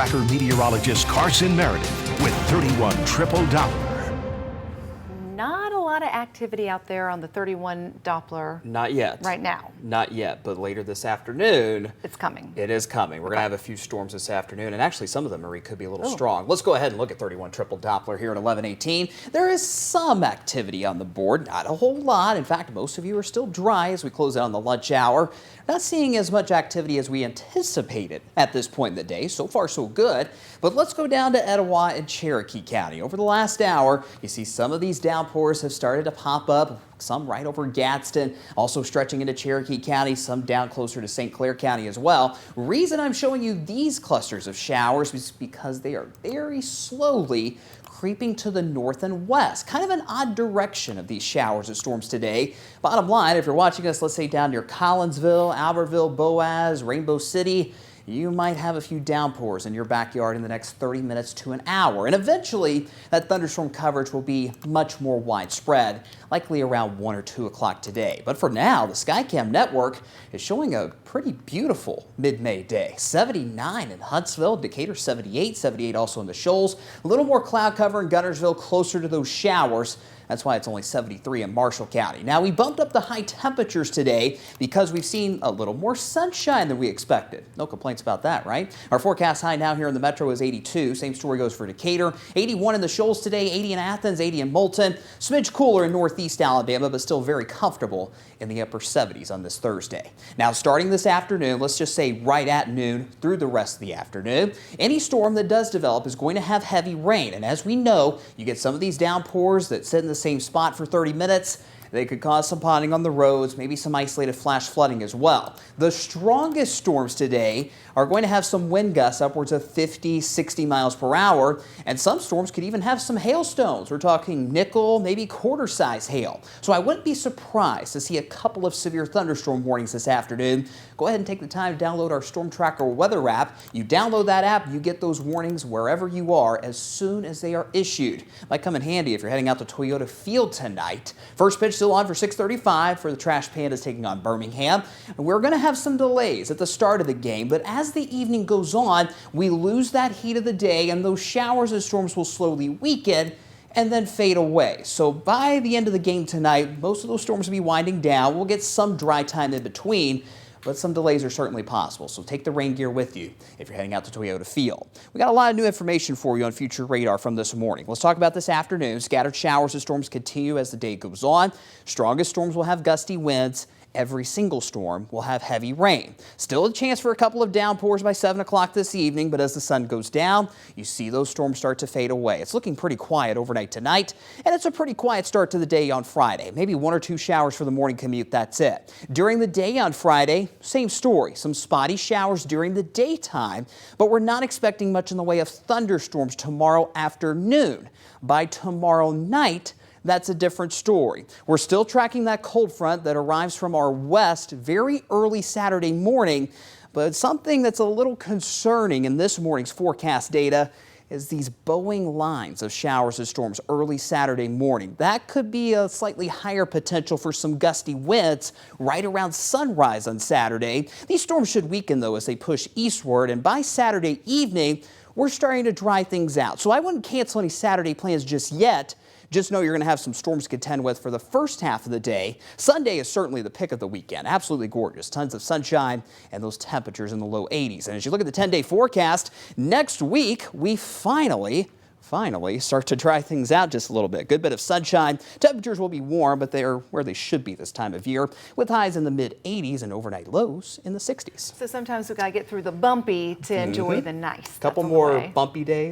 Tracker meteorologist Carson Meredith with 31 triple Doppler. Not a lot of activity out there on the 31 Doppler. Not yet. Right now. Not yet, but later this afternoon. It's coming. It is coming. We're going to have a few storms this afternoon, and actually some of them, Marie, could be a little strong. Let's go ahead and look at 31 triple Doppler here at 11:18. There is some activity on the board, not a whole lot. In fact, most of you are still dry as we close out on the lunch hour. Not seeing as much activity as we anticipated at this point in the day. So far, so good. But let's go down to Etowah and Cherokee County. Over the last hour, you see some of these downpours have started to pop up. Some right over Gadsden, also stretching into Cherokee County, some down closer to St. Clair County as well. Reason I'm showing you these clusters of showers is because they are very slowly creeping to the north and west. Kind of an odd direction of these showers and storms today. Bottom line, if you're watching us, let's say down near Collinsville, Albertville, Boaz, Rainbow City, you might have a few downpours in your backyard in the next 30 minutes to an hour. And eventually, that thunderstorm coverage will be much more widespread, likely around 1 or 2 o'clock today. But for now, the Skycam network is showing a pretty beautiful mid-May day. 79 in Huntsville, Decatur 78, 78 also in the Shoals. A little more cloud cover in Guntersville, closer to those showers. That's why it's only 73 in Marshall County. Now, we bumped up the high temperatures today because we've seen a little more sunshine than we expected. No complaints about that, right? Our forecast high now here in the metro is 82. Same story goes for Decatur. 81 in the Shoals today, 80 in Athens, 80 in Moulton. Smidge cooler in northeast Alabama, but still very comfortable in the upper 70s on this Thursday. Now, starting this afternoon, let's just say right at noon through the rest of the afternoon, any storm that does develop is going to have heavy rain. And as we know, you get some of these downpours that sit in the same spot for 30 minutes. They could cause some ponding on the roads, maybe some isolated flash flooding as well. The strongest storms today are going to have some wind gusts upwards of 50, 60 miles per hour, and some storms could even have some hailstones. We're talking nickel, maybe quarter-size hail. So I wouldn't be surprised to see a couple of severe thunderstorm warnings this afternoon. Go ahead and take the time to download our Storm Tracker weather app. You download that app, you get those warnings wherever you are as soon as they are issued. Might come in handy if you're heading out to Toyota Field tonight. First pitch still on for 6:35 for the Trash Pandas taking on Birmingham. And we're going to have some delays at the start of the game, but as the evening goes on, we lose that heat of the day and those showers and storms will slowly weaken and then fade away. So by the end of the game tonight, most of those storms will be winding down. We'll get some dry time in between, but some delays are certainly possible. So take the rain gear with you if you're heading out to Toyota Field. We got a lot of new information for you on future radar from this morning. Let's talk about this afternoon. Scattered showers and storms continue as the day goes on. Strongest storms will have gusty winds. Every single storm will have heavy rain. Still a chance for a couple of downpours by 7 o'clock this evening, but as the sun goes down, you see those storms start to fade away. It's looking pretty quiet overnight tonight, and it's a pretty quiet start to the day on Friday. Maybe 1 or 2 showers for the morning commute, that's it. During the day on Friday, same story. Some spotty showers during the daytime, but we're not expecting much in the way of thunderstorms tomorrow afternoon. By tomorrow night, that's a different story. We're still tracking that cold front that arrives from our west very early Saturday morning, but something that's a little concerning in this morning's forecast data is these bowing lines of showers and storms early Saturday morning. That could be a slightly higher potential for some gusty winds right around sunrise on Saturday. These storms should weaken, though, as they push eastward, and by Saturday evening, we're starting to dry things out. So I wouldn't cancel any Saturday plans just yet. Just know you're going to have some storms to contend with for the first half of the day. Sunday is certainly the pick of the weekend. Absolutely gorgeous. Tons of sunshine and those temperatures in the low 80s. And as you look at the 10-day forecast, next week we finally start to dry things out just a little bit. Good bit of sunshine. Temperatures will be warm, but they're where they should be this time of year, with highs in the mid-80s and overnight lows in the 60s. So sometimes we got to get through the bumpy to enjoy the nice. Couple more bumpy days.